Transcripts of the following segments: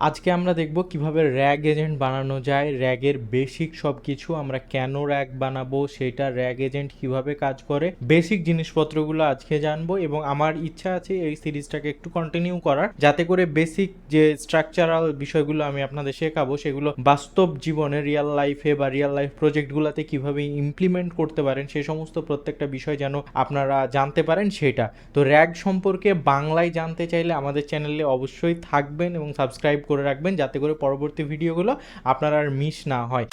আজকে আমরা দেখব কিভাবে র্যাগ এজেন্ট বানানো যায়, র্যাগের বেসিক সব কিছু, আমরা কেন র্যাগ বানাবো, সেটা র্যাগ এজেন্ট কিভাবে কাজ করে, বেসিক জিনিসপত্রগুলো আজকে জানবো। এবং আমার ইচ্ছা আছে এই সিরিজটাকে একটু কন্টিনিউ করার, যাতে করে বেসিক যে স্ট্রাকচারাল বিষয়গুলো আমি আপনাদের শেখাবো সেগুলো বাস্তব জীবনে রিয়েল লাইফে বা রিয়েল লাইফ প্রজেক্টগুলোতে কিভাবে ইমপ্লিমেন্ট করতে পারেন সে সমস্ত প্রত্যেকটা বিষয় যেন আপনারা জানতে পারেন সেটা। তো র্যাগ সম্পর্কে বাংলায় জানতে চাইলে আমাদের চ্যানেলে অবশ্যই থাকবেন এবং সাবস্ক্রাইব করে রাখবেন, যাতে করে পরবর্তী ভিডিওগুলো আপনার আর মিস না হয়।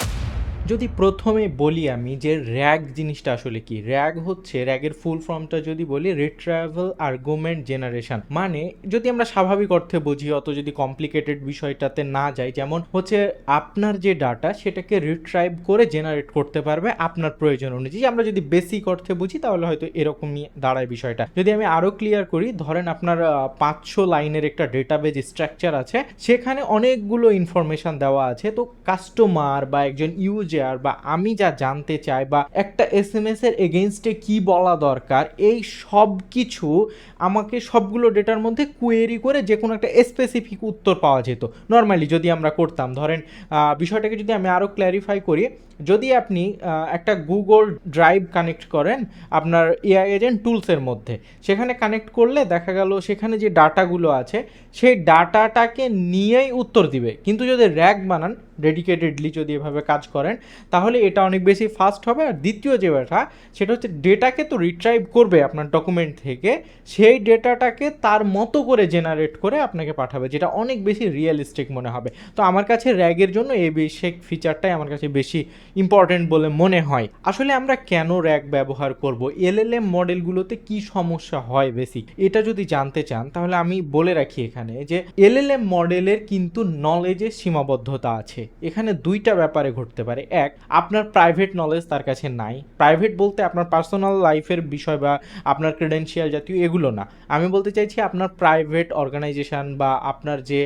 যদি প্রথমে বলি আমি যে র্যাগ জিনিসটা আসলে কি, র্যাগ হচ্ছে, র্যাগের ফুল ফর্মটা যদি বলি, রিট্রাইভাল আর্গুমেন্ট জেনারেশন। মানে যদি আমরা স্বাভাবিক অর্থে বুঝি, অত যদি কমপ্লিকেটেড বিষয়টাতে না যাই, যেমন হচ্ছে আপনার যে ডাটা সেটাকে রিট্রাইভ করে জেনারেট করতে পারবে আপনার প্রয়োজন অনুযায়ী। আমরা যদি বেসিক অর্থে বুঝি তাহলে হয়তো এরকমই দাঁড়ায় বিষয়টা। যদি আমি আরও ক্লিয়ার করি, ধরেন আপনার 500 লাইনের একটা ডেটাবেজ স্ট্রাকচার আছে, সেখানে অনেকগুলো ইনফরমেশন দেওয়া আছে। তো কাস্টমার বা একজন ইউজার বা আমি যা জানতে চাই বা একটা এসএমএস এর এগেইনস্টে কি বলা দরকার, এই সব কিছু আমাকে সবগুলো ডেটার মধ্যে কোয়েরি করে যে কোনো একটা স্পেসিফিক উত্তর পাওয়া যেত নর্মালি যদি আমরা করতাম। ধরেন বিষয়টাকে যদি আমি আরও ক্ল্যারিফাই করি, যদি আপনি একটা গুগল ড্রাইভ কানেক্ট করেন আপনার এআই এজেন্ট টুলসের মধ্যে, সেখানে কানেক্ট করলে দেখা গেল সেখানে যে ডাটাগুলো আছে সেই ডাটাটাকে নিয়েই উত্তর দিবে। কিন্তু যদি র্যাগ বানান ডেডিকেটেডলি, যদি এভাবে কাজ করেন, তাহলে এটা অনেক বেশি ফাস্ট হবে। আর দ্বিতীয় যে ব্যাপারটা, সেটা হচ্ছে ডেটাকে তো রিট্রাইভ করবে আপনার ডকুমেন্ট থেকে, সেই ডেটাটাকে তার মতো করে জেনারেট করে আপনাকে পাঠাবে, যেটা অনেক বেশি রিয়েলিস্টিক মনে হবে। তো আমার কাছে র্যাগের জন্য এই বেসিক ফিচারটাই আমার কাছে বেশি ইম্পর্টেন্ট বলে মনে হয়। আসলে আমরা কেন র্যাগ ব্যবহার করব, এলএলএম মডেলগুলোতে কি সমস্যা হয় বেসিক, এটা যদি জানতে চান তাহলে আমি বলে রাখি এখানে যে এলএলএম মডেলের কিন্তু নলেজের সীমাবদ্ধতা আছে। এখানে দুইটা ব্যাপারে ঘটতে পারে। এক, আপনার প্রাইভেট নলেজ তার কাছে নাই। প্রাইভেট বলতে আপনার পার্সোনাল লাইফের বিষয় বা আপনার ক্রেডেন্সিয়াল জাতীয় এগুলো না, আমি বলতে চাইছি আপনার প্রাইভেট অর্গানাইজেশন বা আপনার যে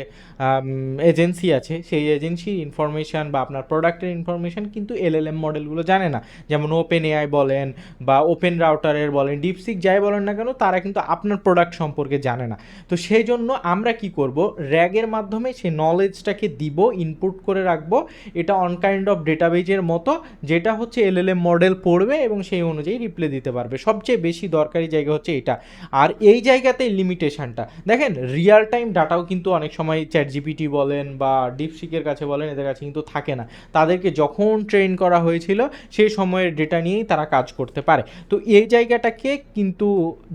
এজেন্সি আছে সেই এজেন্সির ইনফরমেশান বা আপনার প্রোডাক্টের ইনফরমেশান কিন্তু এলএলএম মডেলগুলো জানে না। যেমন ওপেন এআই বলেন বা ওপেন রাউটারের বলেন, ডিপসিক যাই বলেন না কেন, তারা কিন্তু আপনার প্রোডাক্ট সম্পর্কে জানে না। তো সেই জন্য আমরা কি করব, র্যাগের মাধ্যমে সেই নলেজটাকে দিব, ইনপুট করে রাখবো। এটা অন কাইন্ড অফ ডেটাবেজের মতো, যেটা হচ্ছে এলএলএম মডেল পড়বে এবং সেই অনুযায়ী রিপ্লাই দিতে পারবে। সবচেয়ে বেশি দরকারি জায়গা হচ্ছে এটা। আর এই জায়গাতেই লিমিটেশনটা দেখেন, রিয়াল টাইম ডাটাও কিন্তু অনেক সময় চ্যাট জিপিটি বলেন বা ডিপসিকের কাছে বলেন, এদের কাছে কিন্তু থাকে না। তাদেরকে যখন ট্রেন করা হয়েছিল সেই সময়ের ডেটা নিয়েই তারা কাজ করতে পারে। তো এই জায়গাটাকে কিন্তু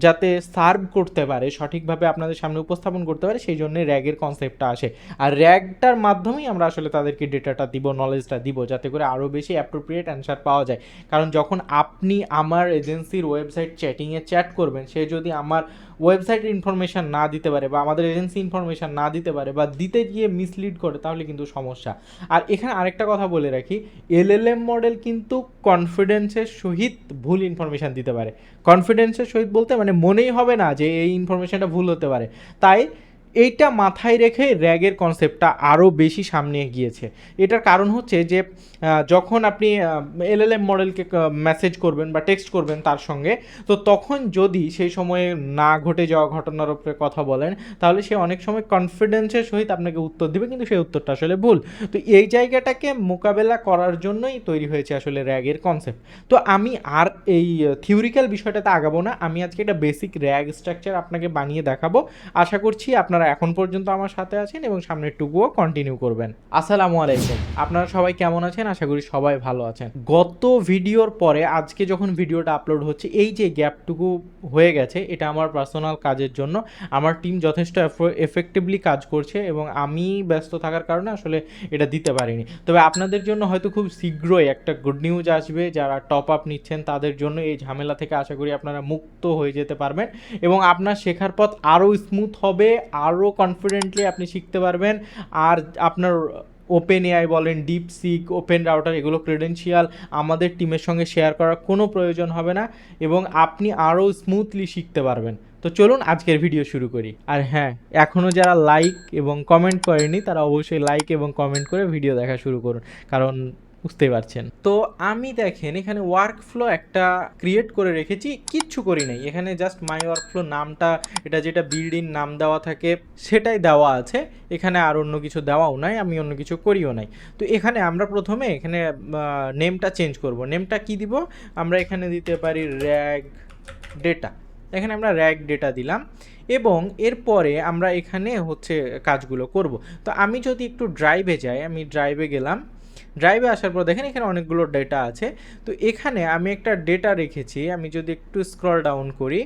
যাতে সার্ভ করতে পারে, সঠিকভাবে আপনাদের সামনে উপস্থাপন করতে পারে, সেই জন্য র্যাগের কনসেপ্টটা আসে। আর র্যাগটার মাধ্যমেই আমরা আসলে তাদেরকে ডেটাটা দিব, নলেজটা দিব, যাতে করে আরও বেশি অ্যাপ্রোপ্রিয়েট অ্যান্সার পাওয়া যায়। কারণ যখন আপনি আমার এজেন্সির ওয়েবসাইট চ্যাটিংয়ে চ্যাট করবেন, সে যদি আমার ওয়েবসাইটের ইনফরমেশান না দিতে পারে বা আমাদের এজেন্সি ইনফরমেশান না দিতে পারে বা দিতে গিয়ে মিসলিড করে, তাহলে কিন্তু সমস্যা। আর এখানে আরেকটা কথা বলে রাখি, এলএলএম মডেল কিন্তু কনফিডেন্সের সহিত ভুল ইনফরমেশান দিতে পারে। কনফিডেন্সের সহিত বলতে মানে মনেই হবে না যে এই ইনফরমেশানটা ভুল হতে পারে। তাই এইটা মাথায় রেখে র্যাগের কনসেপ্টটা আরও বেশি সামনে গিয়েছে। এটার কারণ হচ্ছে যে যখন আপনি এলএলএম মডেলকে মেসেজ করবেন বা টেক্সট করবেন তার সঙ্গে, তো তখন যদি সেই সময়ে না ঘটে যাওয়া ঘটনার উপরে কথা বলেন, তাহলে সে অনেক সময় কনফিডেন্সের সহিত আপনাকে উত্তর দেবে, কিন্তু সেই উত্তরটা আসলে ভুল। তো এই জায়গাটাকে মোকাবেলা করার জন্যই তৈরি হয়েছে আসলে র্যাগের কনসেপ্ট। তো আমি আর এই থিওরিক্যাল বিষয়টাতে আগাবো না, আমি আজকে একটা বেসিক র্যাগ স্ট্রাকচার আপনাকে বানিয়ে দেখাবো। আশা করছি আপনারা এখন পর্যন্ত আমার সাথে আছেন এবং সামনের টুকুও কন্টিনিউ করবেন। আসসালামু আলাইকুম, আপনারা সবাই কেমন আছেন? আশা করি সবাই ভালো আছেন। গত ভিডিওর পরে আজকে যখন ভিডিওটা আপলোড হচ্ছে, এই যে গ্যাপটুকু হয়ে গেছে, এটা আমার পার্সোনাল কাজের জন্য। আমার টিম যথেষ্ট এফেক্টিভলি কাজ করছে এবং আমি ব্যস্ত থাকার কারণে আসলে এটা দিতে পারিনি। তবে আপনাদের জন্য হয়তো খুব শীঘ্রই একটা গুড নিউজ আসবে। যারা টপ আপ নিচ্ছেন তাদের জন্য এই ঝামেলা থেকে আশা করি আপনারা মুক্ত হয়ে যেতে পারবেন এবং আপনার শেখার পথ আরও স্মুথ হবে, আরও কনফিডেন্টলি আপনি শিখতে পারবেন। আর আপনার ওপেন এআই বলেন, ডিপসিক, ওপেন রাউটার, এগুলো ক্রেডেন্সিয়াল আমাদের টিমের সঙ্গে শেয়ার করার কোনো প্রয়োজন হবে না এবং আপনি আরও স্মুথলি শিখতে পারবেন। তো চলুন আজকের ভিডিও শুরু করি। আর হ্যাঁ, এখনও যারা লাইক এবং কমেন্ট করেনি তারা অবশ্যই লাইক এবং কমেন্ট করে ভিডিও দেখা শুরু করুন, কারণ বুঝতেই পারছেন। তো আমি দেখেন এখানে ওয়ার্কফ্লো একটা ক্রিয়েট করে রেখেছি, কিচ্ছু করি নাই, এখানে জাস্ট মাই ওয়ার্কফ্লো নামটা, এটা যেটা বিল্ডিং নাম দেওয়া থাকে সেটাই দেওয়া আছে, এখানে আর অন্য কিছু দেওয়াও নাই, আমি অন্য কিছু করিও নাই। তো এখানে আমরা প্রথমে এখানে নেমটা চেঞ্জ করব। নেমটা কি দিব, আমরা এখানে দিতে পারি র্যাগ ডেটা। এখানে আমরা র্যাগ ডেটা দিলাম এবং এরপরে আমরা এখানে হচ্ছে কাজগুলো করব। তো আমি যদি একটু ড্রাইভে যাই, আমি ড্রাইভে গেলাম, ড্রাইভে আসার পর দেখেন এখানে অনেকগুলো ডেটা আছে। তো এখানে আমি একটা ডেটা রেখেছি, আমি যদি একটু স্ক্রল ডাউন করি,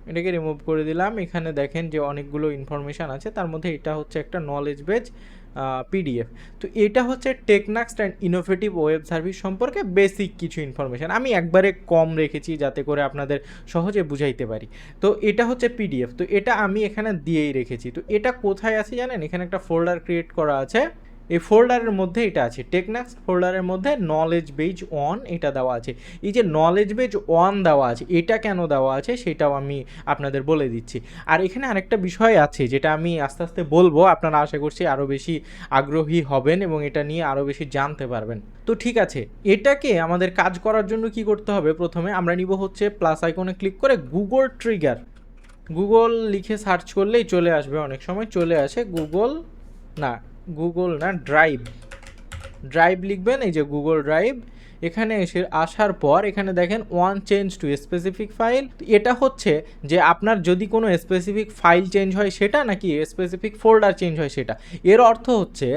এটাকে রিমুভ করে দিলাম, এখানে দেখেন যে অনেকগুলো ইনফরমেশান আছে, তার মধ্যে এটা হচ্ছে একটা নলেজ বেজ পিডিএফ। তো এটা হচ্ছে টেকনাক্সট অ্যান্ড ইনোভেটিভ ওয়েব সার্ভিস সম্পর্কে বেসিক কিছু ইনফরমেশান, আমি একবারে কম রেখেছি যাতে করে আপনাদের সহজে বুঝাইতে পারি। তো এটা হচ্ছে পিডিএফ, তো এটা আমি এখানে দিয়েই রেখেছি। তো এটা কোথায় আছে জানেন, এখানে একটা ফোল্ডার ক্রিয়েট করা আছে, এই ফোল্ডারের মধ্যে এটা আছে, টেকনাক্স ফোল্ডারের মধ্যে নলেজ বেজ ওয়ান এটা দেওয়া আছে। এই যে নলেজ বেজ ওয়ান দেওয়া আছে, এটা কেন দেওয়া আছে সেটাও আমি আপনাদের বলে দিচ্ছি। আর এখানে আরেকটা বিষয় আছে যেটা আমি আস্তে আস্তে বলবো, আপনারা আশা করছি আরও বেশি আগ্রহী হবেন এবং এটা নিয়ে আরও বেশি জানতে পারবেন। তো ঠিক আছে, এটাকে আমাদের কাজ করার জন্য কি করতে হবে, প্রথমে আমরা নিব হচ্ছে প্লাস আইকনে ক্লিক করে গুগল ট্রিগার, গুগল লিখে সার্চ করলেই চলে আসবে, অনেক সময় চলে আসে গুগল না ড্রাইভ, ড্রাইভ লিখবেন, এই যে গুগল ড্রাইভ। এখানে এসে আসার পর এখানে দেখেন one change to specific file, এটা হচ্ছে যে আপনার যদি কোনো স্পেসিফিক ফাইল চেঞ্জ হয় সেটা, নাকি স্পেসিফিক ফোল্ডার চেঞ্জ হয় সেটা। এর অর্থ হচ্ছে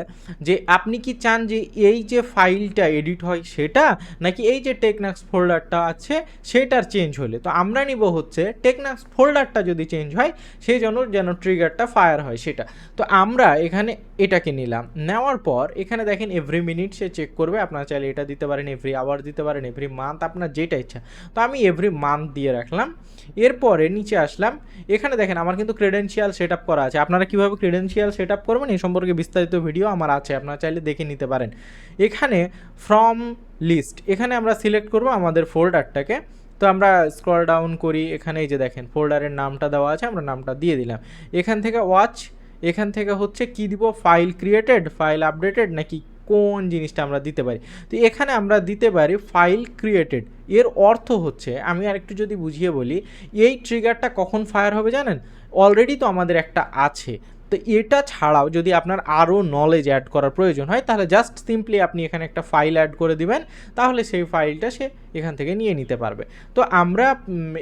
যে আপনি কি চান যে এই যে ফাইলটা এডিট হয় সেটা, নাকি এই যে টেকনাক্স ফোল্ডারটা আছে সেটার চেঞ্জ হলে। তো আমরা নিব হচ্ছে টেকনাক্স ফোল্ডারটা যদি চেঞ্জ হয় সেই জন্য যেন ট্রিগারটা ফায়ার হয় সেটা। তো আমরা এখানে এটাকে নিলাম, নেওয়ার পর এখানে দেখেন এভরি মিনিট সে চেক করবে, আপনারা চাইলে এটা দিতে পারেন, এভরি আওয়ার দিতে পারেন, এভরি মান্থ, আপনার যেটা ইচ্ছা। তো আমি এভরি মান্থ দিয়ে রাখলাম। এরপরে নিচে আসলাম, এখানে দেখেন আমার কিন্তু ক্রেডেনশিয়াল সেট আপ করা আছে। আপনারা কীভাবে ক্রেডেনশিয়াল সেট আপ করবেন এই সম্পর্কে বিস্তারিত ভিডিও আমার আছে, আপনারা চাইলে দেখে নিতে পারেন। এখানে ফ্রম লিস্ট, এখানে আমরা সিলেক্ট করব আমাদের ফোল্ডারটাকে। তো আমরা স্ক্রল ডাউন করি, এখানে এই যে দেখেন ফোল্ডারের নামটা দেওয়া আছে, আমরা নামটা দিয়ে দিলাম। এখান থেকে ওয়াচ, এখান থেকে হচ্ছে কি দিব, ফাইল ক্রিয়েটেড, ফাইল আপডেটেড, নাকি কোন জিনিসটা আমরা দিতে পারি। তো এখানে আমরা দিতে পারি ফাইল ক্রিয়েটেড। এর অর্থ হচ্ছে, আমি আরেকটু যদি বুঝিয়ে বলি, এই ট্রিগারটা কখন ফায়ার হবে জানেন, অলরেডি তো আমাদের একটা আছে, তো এটা ছাড়াও যদি আপনার আরও নলেজ অ্যাড করার প্রয়োজন হয় তাহলে জাস্ট সিম্পলি আপনি এখানে একটা ফাইল অ্যাড করে দিবেন, তাহলে সেই ফাইলটা সে এখান থেকে নিয়ে নিতে পারবে। তো আমরা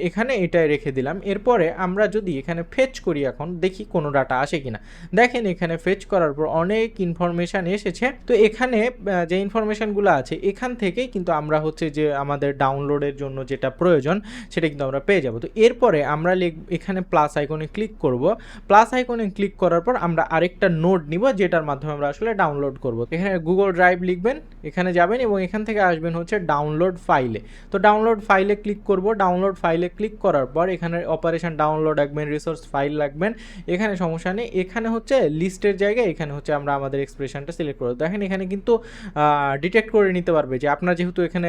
এখানে এটাই রেখে দিলাম। এরপরে আমরা যদি এখানে ফেচ করি, এখন দেখি কোনো ডাটা আসে কিনা। দেখেন এখানে ফেচ করার পর অনেক ইনফরমেশান এসেছে। তো এখানে যে ইনফরমেশানগুলো আছে এখান থেকেই কিন্তু আমরা হচ্ছে যে আমাদের ডাউনলোডের জন্য যেটা প্রয়োজন সেটা কিন্তু আমরা পেয়ে যাব। তো এরপরে আমরা এখানে প্লাস আইকনে ক্লিক করব। প্লাস আইকনে ক্লিক করার পর আমরা আরেকটা নোড নিব যেটার মাধ্যমে আমরা আসলে ডাউনলোড করব। এখানে গুগল ড্রাইভ লিখবেন, এখানে যাবেন এবং এখান থেকে আসবেন হচ্ছে ডাউনলোড ফাইলে। তো ডাউনলোড ফাইলে ক্লিক করব। ডাউনলোড ফাইলে ক্লিক করার পর এখানে অপারেশন ডাউনলোড রাখবেন, রিসোর্স ফাইল রাখবেন, এখানে সমস্যা নেই। এখানে হচ্ছে লিস্টের জায়গায় এখানে হচ্ছে আমরা আমাদের এক্সপ্রেশনটা সিলেক্ট করব। দেখেন এখানে কিন্তু ডিটেক্ট করে নিতে পারবে যে আপনার যেহেতু এখানে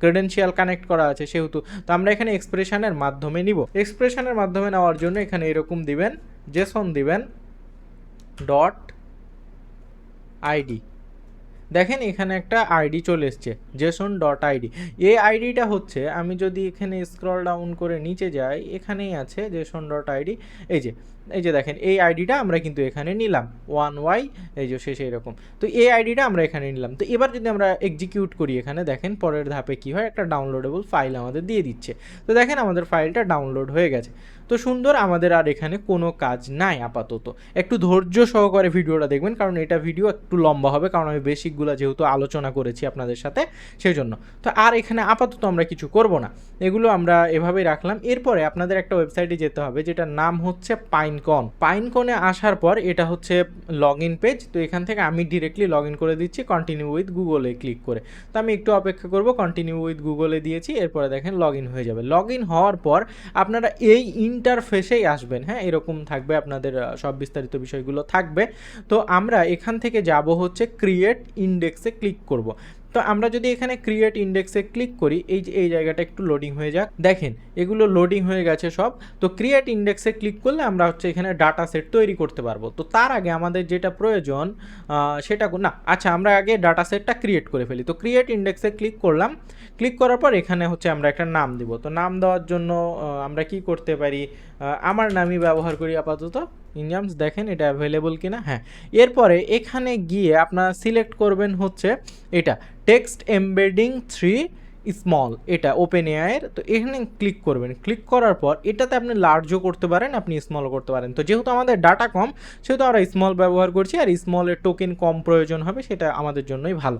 ক্রেডেনশিয়াল কানেক্ট করা আছে সেহেতু। তো আমরা এখানে এক্সপ্রেশনের মাধ্যমে নিব। এক্সপ্রেশনের মাধ্যমে নেওয়ার জন্য এখানে এরকম দিবেন, জেসন দিবেন ডট আইডি। দেখেন এখানে একটা আইডি চলে এসছে, জেসন ডট আইডি। এই আইডিটা হচ্ছে, আমি যদি এখানে স্ক্রল ডাউন করে নিচে যাই, এখানেই আছে জেসন ডট আইডি। এই যে দেখেন এই আইডিটা আমরা কিন্তু এখানে নিলাম, 1y, এই যে শেষে এরকম। তো এই আইডিটা আমরা এখানে নিলাম। তো এবার যদি আমরা এক্সিকিউট করি, এখানে দেখেন পরের ধাপে কি হয়, একটা ডাউনলোডেবল ফাইল আমাদের দিয়ে দিচ্ছে। তো দেখেন আমাদের ফাইলটা ডাউনলোড হয়ে গেছে। তো সুন্দর, আমাদের আর এখানে কোনো কাজ নাই আপাতত। একটু ধৈর্য সহকারে ভিডিওটা দেখবেন, কারণ এটা ভিডিও একটু লম্বা হবে, কারণ আমি বেসিকগুলো যেহেতু আলোচনা করেছি আপনাদের সাথে সেই জন্য। তো আর এখানে আপাতত আমরা কিছু করব না, এগুলো আমরা এভাবেই রাখলাম। এরপরে আপনাদের একটা ওয়েবসাইটে যেতে হবে যেটার নাম হচ্ছে পাইনকন। পাইনকনে আসার পর এটা হচ্ছে লগ ইন পেজ। তো এখান থেকে আমি ডিরেক্টলি লগ ইন করে দিচ্ছি কন্টিনিউ উইথ গুগলে ক্লিক করে। তো আমি একটু অপেক্ষা করব, কন্টিনিউ উইথ গুগলে দিয়েছি, এরপরে দেখেন লগ ইন হয়ে যাবে। লগ ইন হওয়ার পর আপনারা এই ইন্টারফেসেই আসবেন, হ্যাঁ এরকম থাকবে, আপনাদের সব বিস্তারিত বিষয়গুলো থাকবে। তো আমরা এখান থেকে যাব হচ্ছে ক্রিয়েট ইন্ডেক্সে ক্লিক করব। তো আমরা যদি এখানে ক্রিয়েট ইন্ডেক্সে ক্লিক করি, এই জায়গাটা একটু লোডিং হয়ে যাক, দেখেন এগুলো লোডিং হয়ে গেছে সব। তো ক্রিয়েট ইন্ডেক্সে ক্লিক করলে আমরা হচ্ছে এখানে ডাটা সেট তৈরি করতে পারবো। তো তার আগে আমাদের যেটা প্রয়োজন সেটা না, আচ্ছা আমরা আগে ডাটা সেটটা ক্রিয়েট করে ফেলি। তো ক্রিয়েট ইন্ডেক্সে ক্লিক করলাম, ক্লিক করার পর এখানে হচ্ছে আমরা একটা নাম দিব। তো নাম দেওয়ার জন্য আমরা কি করতে পারি, আমার নামই ব্যবহার করি আপাতত, ইনজামস। দেখেন এটা অ্যাভেলেবল কিনা, হ্যাঁ। এরপরে এখানে গিয়ে আপনারা সিলেক্ট করবেন হচ্ছে এটা টেক্সট এমবেডিং 3 স্মল, এটা ওপেন এআইয়ের। তো এখানে ক্লিক করবেন, ক্লিক করার পর এটাতে আপনি লার্জও করতে পারেন, আপনি স্মলও করতে পারেন। তো যেহেতু আমাদের ডাটা কম সেহেতু আমরা স্মল ব্যবহার করছি, আর স্মলের টোকেন কম প্রয়োজন হবে, সেটা আমাদের জন্যই ভালো।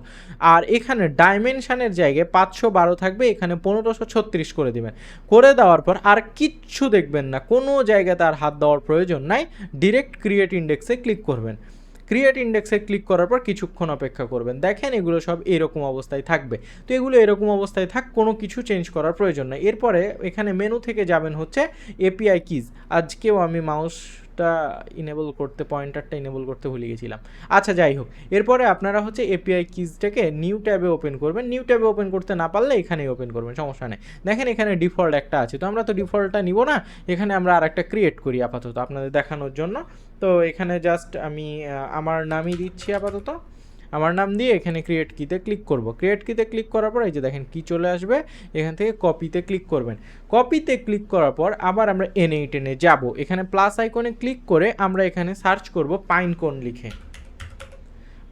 আর এখানে ডাইমেনশানের জায়গায় 512 থাকবে, এখানে 1536 করে দেবেন। করে দেওয়ার পর আর কিচ্ছু দেখবেন না, কোনো জায়গাতে আর হাত দেওয়ার প্রয়োজন নাই, ডিরেক্ট ক্রিয়েট ইন্ডেক্সে ক্লিক করবেন। ক্রিয়েট ইন্ডেক্সে ক্লিক করার পর কিছুক্ষণ অপেক্ষা করবেন, দেখেন এগুলো সব এরকম অবস্থায় থাকবে। তো এগুলো এরকম অবস্থায় থাক, কোনো কিছু চেঞ্জ করার প্রয়োজন নেই। এরপরে এখানে মেনু থেকে যাবেন হচ্ছে এপিআই কিজ। আজকেও আমি মাউসটা ইনেবল করতে, পয়েন্টারটা ইনেবল করতে ভুলে গেছিলাম। আচ্ছা যাই হোক, এরপরে আপনারা হচ্ছে এপিআই কিজটাকে নিউ ট্যাবে ওপেন করবেন। নিউ ট্যাবে ওপেন করতে না পারলে এখানেই ওপেন করবেন, সমস্যা নেই। দেখেন এখানে ডিফল্ট একটা আছে, তো আমরা তো ডিফল্টটা নিব না, এখানে আমরা আর একটা ক্রিয়েট করি আপাতত আপনাদের দেখানোর জন্য। তো এখানে জাস্ট আমি আমার নামই দিচ্ছি আপাতত, আমার নাম দিয়ে এখানে ক্রিয়েট কিতে ক্লিক করব। ক্রিয়েট কিতে ক্লিক করার পর এই যে দেখেন কি চলে আসবে, এখান থেকে কপিতে ক্লিক করবেন। কপিতে ক্লিক করার পর আবার আমরা N8 যাব, এখানে প্লাস আইকনে ক্লিক করে আমরা এখানে সার্চ করব পাইনকোন লিখে,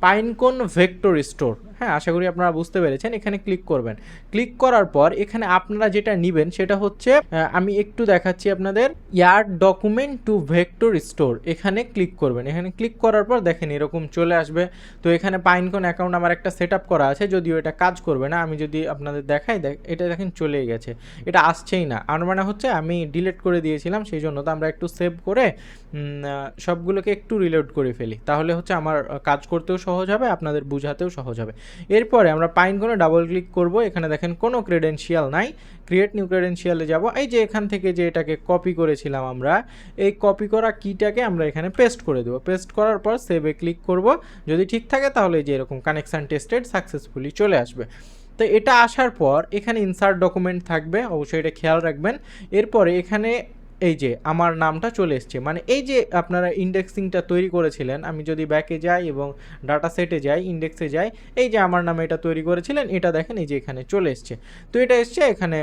পাইনকোন ভেক্টর স্টোর। হ্যাঁ, আশা করি আপনারা বুঝতে পেরেছেন। এখানে ক্লিক করবেন, ক্লিক করার পর এখানে আপনারা যেটা নেবেন সেটা হচ্ছে, আমি একটু দেখাচ্ছি আপনাদের, ইয়ার ডকুমেন্ট টু ভেক্টর স্টোর, এখানে ক্লিক করবেন। এখানে ক্লিক করার পর দেখেন এরকম চলে আসবে। তো এখানে পাইনকোন অ্যাকাউন্ট আমার একটা সেট আপ করা আছে, যদিও এটা কাজ করবে না। আমি যদি আপনাদের দেখাই, এটা দেখেন চলে গেছে, এটা আসছেই না। আর মানে হচ্ছে আমি ডিলিট করে দিয়েছিলাম, সেই জন্য। তো আমরা একটু সেভ করে সবগুলোকে একটু রিলোড করে ফেলি, তাহলে হচ্ছে আমার কাজ করতেও সহজ হবে, আপনাদের বোঝাতেও সহজ হবে। এরপরে আমরা পাইনকোনে ডাবল ক্লিক করব, এখানে দেখেন কোনো ক্রেডেনশিয়াল নাই, ক্রিয়েট নিউ ক্রেডেনশিয়ালে যাব। এই যে এখান থেকে যে এটাকে কপি করেছিলাম আমরা, এই কপি করা কিটাকে আমরা এখানে পেস্ট করে দেবো। পেস্ট করার পর সেভে ক্লিক করব, যদি ঠিক থাকে তাহলে যে এরকম কানেকশান টেস্টেড সাকসেসফুলি চলে আসবে। তো এটা আসার পর এখানে ইনসার্ট ডকুমেন্ট থাকবে, অবশ্যই এটা খেয়াল রাখবেন। এরপরে এখানে এই যে আমার নামটা চলে এসছে, মানে এই যে আপনারা ইন্ডেক্সিংটা তৈরি করেছিলেন, আমি যদি ব্যাকে যাই এবং ডাটা সেটে যাই, ইন্ডেক্সে যাই, এই যে আমার নামে এটা তৈরি করেছিলেন, এটা দেখেন এই যে এখানে চলে এসছে। তো এটা এসছে, এখানে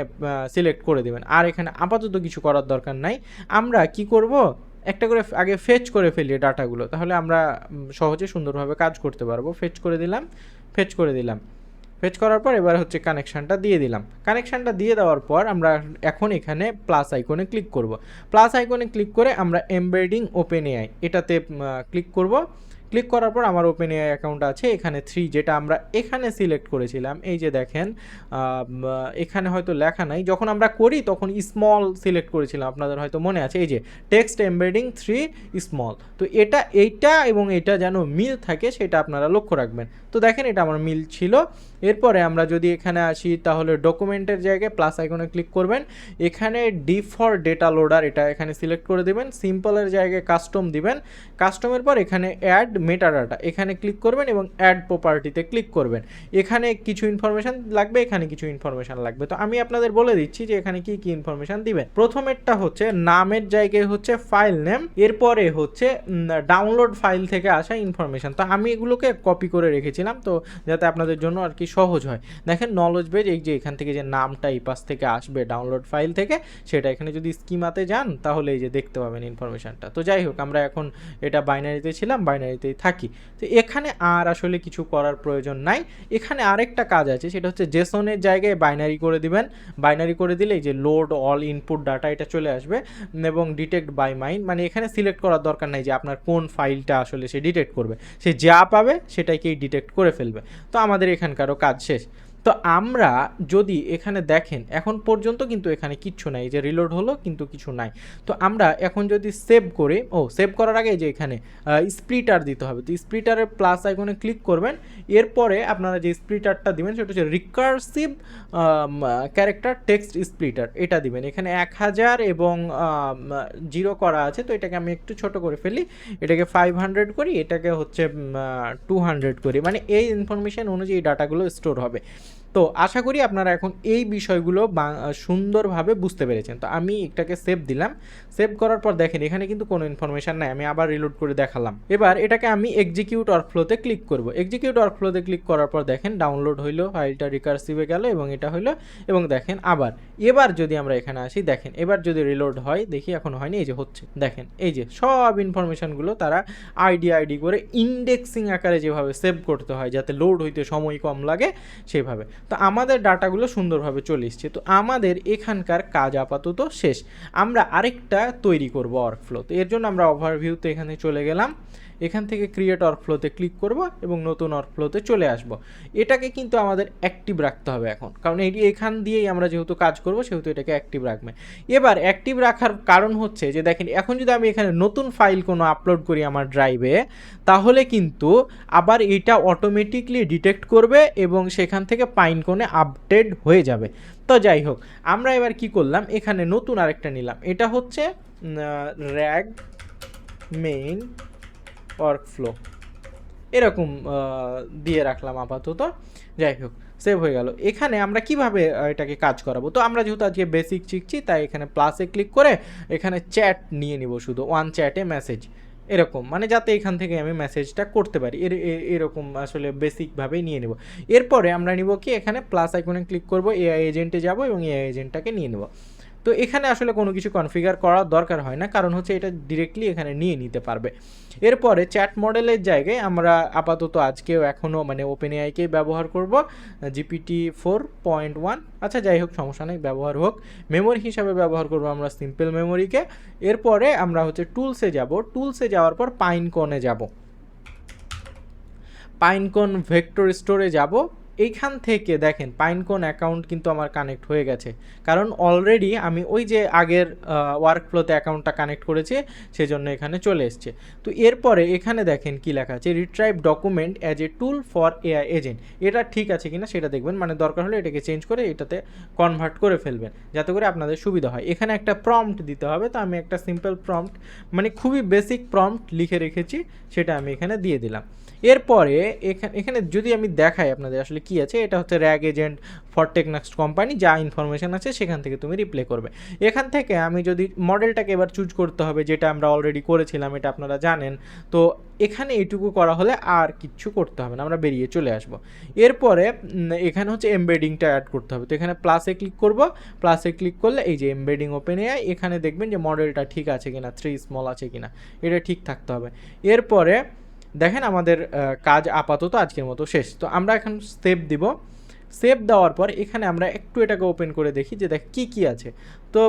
সিলেক্ট করে দেবেন। আর এখানে আপাতত কিছু করার দরকার নাই। আমরা কি করব, একটা করে আগে ফেচ করে ফেলি ডাটাগুলো, তাহলে আমরা সহজে সুন্দরভাবে কাজ করতে পারবো। ফেচ করে দিলাম, ফেচ করে দিলাম। ফেচ করার পর এবার হচ্ছে কানেকশানটা দিয়ে দিলাম। কানেকশানটা দিয়ে দেওয়ার পর আমরা এখন এখানে প্লাস আইকনে ক্লিক করব। প্লাস আইকনে ক্লিক করে আমরা এমবেডিং ওপেন এআই এটাতে ক্লিক করব। ক্লিক করার পর আমার ওপেন এআই অ্যাকাউন্ট আছে, এখানে 3 যেটা আমরা এখানে সিলেক্ট করেছিলাম, এই যে দেখেন এখানে হয়তো লেখা নাই, যখন আমরা করি তখন স্মল সিলেক্ট করেছিলাম, আপনাদের হয়তো মনে আছে, এই যে টেক্সট এমবেডিং 3 স্মল। তো এইটা এবং এটা যেন মিল থাকে সেটা আপনারা লক্ষ্য রাখবেন। তো দেখেন এটা আমার মিল ছিল। এরপরে আমরা যদি এখানে আসি, তাহলে ডকুমেন্টের জায়গায় প্লাস আইকনে ক্লিক করবেন, এখানে ডিফল্ট ডেটা লোডার এটা এখানে সিলেক্ট করে দেবেন, সিম্পলের জায়গায় কাস্টম দিবেন। কাস্টমের পর এখানে অ্যাড মেটাডাটা এখানে ক্লিক করবেন এবং অ্যাড প্রপার্টিতে ক্লিক করবেন। এখানে কিছু ইনফরমেশান লাগবে, এখানে কিছু ইনফরমেশান লাগবে। তো আমি আপনাদের বলে দিচ্ছি যে এখানে কি কি ইনফরমেশান দিবেন। প্রথমেরটা হচ্ছে নামের জায়গায় হচ্ছে ফাইল নেম, এরপরে হচ্ছে ডাউনলোড ফাইল থেকে আসা ইনফরমেশান। তো আমি এগুলোকে কপি করে রেখেছিলাম, তো যাতে আপনাদের জন্য আর কি সহজ হয়। দেখেন নলেজ বেজ, এই যে এখান থেকে যে নামটা এই পাশ থেকে আসবে ডাউনলোড ফাইল থেকে, সেটা এখানে যদি স্কিমাতে যান তাহলে এই যে দেখতে পাবেন ইনফরমেশানটা। তো যাই হোক, আমরা এখন এটা বাইনারিতে ছিলাম, বাইনারিতেই থাকি। তো এখানে আর আসলে কিছু করার প্রয়োজন নাই। এখানে আরেকটা কাজ আছে, সেটা হচ্ছে জেসনের জায়গায় বাইনারি করে দিবেন। বাইনারি করে দিলে এই যে লোড অল ইনপুট ডাটা এটা চলে আসবে, এবং ডিটেক্ট বাই মাইন্ড, মানে এখানে সিলেক্ট করার দরকার নাই যে আপনার কোন ফাইলটা আসলে সে ডিটেক্ট করবে, সে যা পাবে সেটাকেই ডিটেক্ট করে ফেলবে। তো আমাদের এখানকারও কাজ শেষ। তো আমরা যদি এখানে দেখেন এখন পর্যন্ত কিন্তু এখানে কিচ্ছু নাই, যে রিলোড হলো কিন্তু কিছু নাই। তো আমরা এখন যদি সেভ করি, সেভ করার আগে যে এখানে স্প্লিটার দিতে হবে, তো স্প্লিটারের প্লাস আইকনে ক্লিক করবেন, এরপরে আপনারা যে স্প্লিটারটা দিবেন সেটা হচ্ছে রিকার্সিভ ক্যারেক্টার টেক্সট স্প্লিটার, এটা দিবেন। এখানে 1000 এবং 0 করা আছে, তো এটাকে আমি একটু ছোট করে ফেলি, এটাকে 500 করি, এটাকে হচ্ছে 200 করি, মানে এই ইনফরমেশন অনুযায়ী ডাটাগুলো স্টোর হবে। তো আশা করি আপনারা এখন এই বিষয়গুলো সুন্দরভাবে বুঝতে পেরেছেন। তো আমি এটাকে সেভ দিলাম, সেভ করার পর দেখেন এখানে কিন্তু কোনো ইনফরমেশান নাই, আমি আবার রিলোড করে দেখালাম। এবার এটাকে আমি এক্সিকিউট ওয়ার্কফ্লোতে ক্লিক করব, এক্সিকিউট ওয়ার্কফ্লোতে ক্লিক করার পর দেখেন ডাউনলোড হইলো, ফাইলটা রিকার্সিভে গেল এবং এটা হইলো, এবং দেখেন আবার এবার যদি আমরা এখানে আসি, দেখেন এবার যদি রিলোড হয়, দেখি এখন হয়নি, এই যে হচ্ছে, দেখেন এই যে সব ইনফরমেশানগুলো তারা আইডি করে ইন্ডেক্সিং আকারে যেভাবে সেভ করতে হয় যাতে লোড হইতে সময় কম লাগে সেভাবে। তো আমাদের ডাটাগুলো সুন্দরভাবে চলে এসছে। তো আমাদের এখানকার কাজ আপাতত শেষ, আমরা আরেকটা তৈরি করব ওয়ার্কফ্লো। তো এর জন্য আমরা ওভারভিউতে এখানে চলে গেলাম, এখান থেকে ক্রিয়েট ওয়ার্কফ্লোতে ক্লিক করব এবং নতুন ওয়ার্কফ্লোতে চলে আসব। এটাকে কিন্তু আমাদের অ্যাক্টিভ রাখতে হবে এখন, কারণ এখান দিয়েই আমরা যেহেতু কাজ করব সেহেতু এটাকে অ্যাক্টিভ রাখবে। এবার অ্যাক্টিভ রাখার কারণ হচ্ছে যে দেখেন এখন যদি আমি এখানে নতুন ফাইল কোনো আপলোড করি আমার ড্রাইভে, তাহলে কিন্তু আবার এটা অটোমেটিকলি ডিটেক্ট করবে এবং সেখান থেকে পাইনকোনে আপডেট হয়ে যাবে। তো যাই হোক, আমরা এবার কি করলাম, এখানে নতুন আরেকটা নিলাম, এটা হচ্ছে র্যাগ মেইন ওয়ার্কফ্লো, এরকম দিয়ে রাখলাম আপাতত। যাই হোক, সেভ হয়ে গেল। এখানে আমরা কিভাবে এটাকে কাজ করাবো, তো আমরা যেহেতু আজকে বেসিক শিখছি তাই এখানে প্লাসে ক্লিক করে এখানে চ্যাট নিয়ে নিব, শুধু ওয়ান চ্যাটে মেসেজ, এরকম, মানে যাতে এখান থেকে আমি মেসেজটা করতে পারি, এরকম আসলে বেসিকভাবেই নিয়ে নেব। এরপরে আমরা নিব কি, এখানে প্লাস আইকনে ক্লিক করব, এআই এজেন্টে যাব এবং এআই এজেন্টটাকে নিয়ে নেব। তো এখানে আসলে কোনো কিছু কনফিগার করার দরকার হয় না, কারণ হচ্ছে এটা ডিরেক্টলি এখানে নিয়ে নিতে পারবে। এরপরে চ্যাট মডেলের জায়গায় আমরা আপাতত আজকেও এখনও মানে ওপেন এআইকেই ব্যবহার করব, GPT-4.1, আচ্ছা যাই হোক সমস্যা নেই, ব্যবহার হোক। মেমোরি হিসাবে ব্যবহার করব আমরা সিম্পল মেমোরিকে। এরপরে আমরা হচ্ছে টুলসে যাব, টুলসে যাওয়ার পর পাইনকনে যাব, পাইনকন ভেক্টর স্টোরে যাব। এইখান থেকে দেখেন পাইনকন অ্যাকাউন্ট কিন্তু আমার কানেক্ট হয়ে গেছে, কারণ অলরেডি আমি ওই যে আগের ওয়ার্কফ্লোতে অ্যাকাউন্টটা কানেক্ট করেছি, সেজন্য এখানে চলে এসছে। তো এরপরে এখানে দেখেন কি লেখা আছে, retrieve document as a tool for AI agent, এটা ঠিক আছে কিনা সেটা দেখবেন, মানে দরকার হলে এটাকে চেঞ্জ করে এটাতে কনভার্ট করে ফেলবেন যাতে করে আপনাদের সুবিধা হয়। এখানে একটা প্রম্পট দিতে হবে, তো আমি একটা সিম্পল প্রম্পট মানে খুবই বেসিক প্রম্পট লিখে রেখেছি, সেটা আমি এখানে দিয়ে দিলাম। এরপরে এখানে যদি আমি দেখাই আপনাদের আসলে কি আছে, এটা হচ্ছে র্যাগ এজেন্ট ফর টেকনাক্স কোম্পানি, যা ইনফরমেশন আছে সেখান থেকে তুমি রিপ্লে করবে। এখান থেকে আমি যদি মডেলটাকে এবার চুজ করতে হবে, যেটা আমরা অলরেডি করেছিলাম, এটা আপনারা জানেন। তো এখানে এইটুকু করা হলে আর কিচ্ছু করতে হবে না, আমরা বেরিয়ে চলে আসব। এরপরে এখানে হচ্ছে এমবেডিংটা অ্যাড করতে হবে, তো এখানে প্লাসে ক্লিক করব, প্লাসে ক্লিক করলে এই যে এমবেডিং ওপেন এআই, এখানে দেখবেন যে মডেলটা ঠিক আছে কিনা, 3 স্মল আছে কিনা, এটা ঠিক থাকতে হবে। এরপরে দেখেন আমাদের কাজ আপাতত আজকের মতো শেষ। তো আমরা এখন সেভ দিব, সেভ দেওয়ার পর এখানে আমরা একটু এটাকে ওপেন করে দেখি যে দেখ কী কী আছে। তো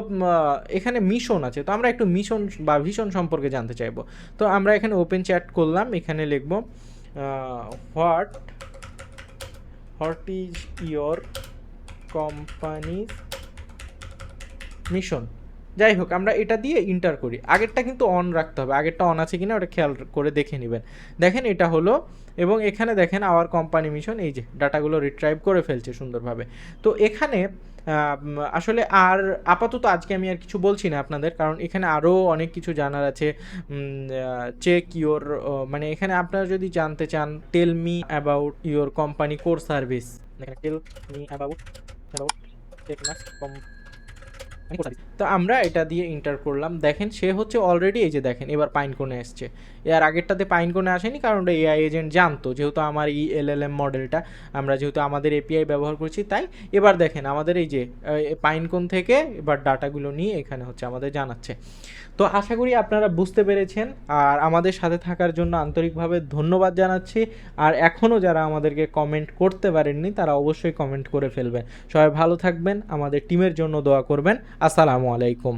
এখানে মিশন আছে, তো আমরা একটু মিশন বা ভিশন সম্পর্কে জানতে চাইবো। তো আমরা এখানে ওপেন চ্যাট করলাম, এখানে লিখব what is your companies mission. যাই হোক, আমরা এটা দিয়ে ইন্টার করি, আগেরটা কিন্তু অন রাখতে হবে, আগেরটা অন আছে কিনা ওটা খেয়াল করে দেখে নেবেন। দেখেন এটা হলো, এবং এখানে দেখেন আওয়ার কোম্পানি মিশন, এই যে ডাটাগুলো রিট্রাইভ করে ফেলছে সুন্দরভাবে। তো এখানে আসলে আর আপাতত আজকে আমি আর কিছু বলছি না আপনাদের, কারণ এখানে আরও অনেক কিছু জানার আছে। চেক ইওর, মানে এখানে আপনারা যদি জানতে চান tell me about your company core service, tell me about Technax তো আমরা এটা দিয়ে ইন্টার করলাম। দেখেন সে হচ্ছে অলরেডি, এই যে দেখেন এবার পাইনকোনে এসছে, এর আগেরটাতে পাইনকোনে আসেনি, কারণ ওটা এআই এজেন্ট জানতো, যেহেতু আমার এলএলএম মডেলটা আমরা যেহেতু আমাদের এপিআই ব্যবহার করছি, তাই এবার দেখেন আমাদের এই যে পাইনকোন থেকে এবার ডাটাগুলো নিয়ে এখানে হচ্ছে আমাদের জানাচ্ছে। তো আশা করি আপনারা বুঝতে পেরেছেন, আর আমাদের সাথে থাকার জন্য আন্তরিকভাবে ধন্যবাদ জানাচ্ছি। আর এখনও যারা আমাদেরকে কমেন্ট করতে পারেননি তারা অবশ্যই কমেন্ট করে ফেলবেন। সবাই ভালো থাকবেন, আমাদের টিমের জন্য দোয়া করবেন। আসসালামু আলাইকুম।